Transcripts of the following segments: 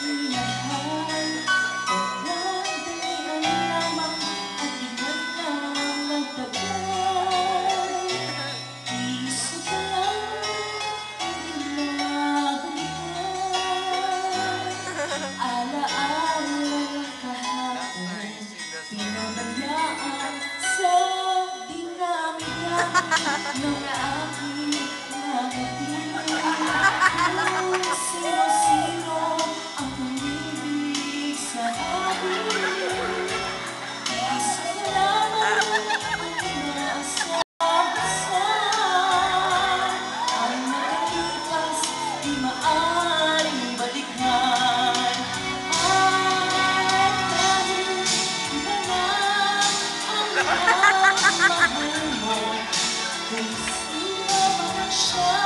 minahal. Pagdadalian lamang at di man lang nagtagal. Isip ka lang ang ginagalitan. Alaala ng kahapon, pinabayaan sa dinami-dami ng aking nakatinig. Kung sino-sino ang umibig sa akin, isa na lamang ang inaasahan. Ang nakalipas di maaaring balikan. At dahil iba na ang mahal mo, kay sino man siya,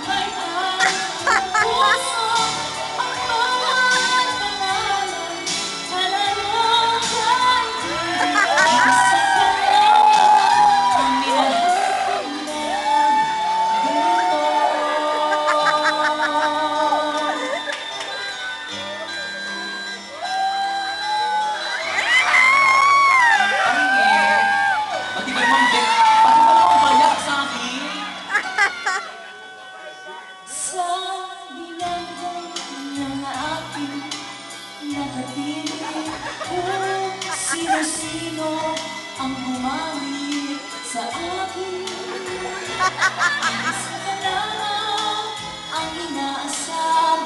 may ang puso, ang bawat pangalan, halatang kaibigan. Isa ka lang ang minahal ko na ganito. Pati ba naman bayak sa akin? Sa dinagdag ng aking nakatinig, kung sino-sino ang gumamit sa akin, isa ka lamang ang inaasam.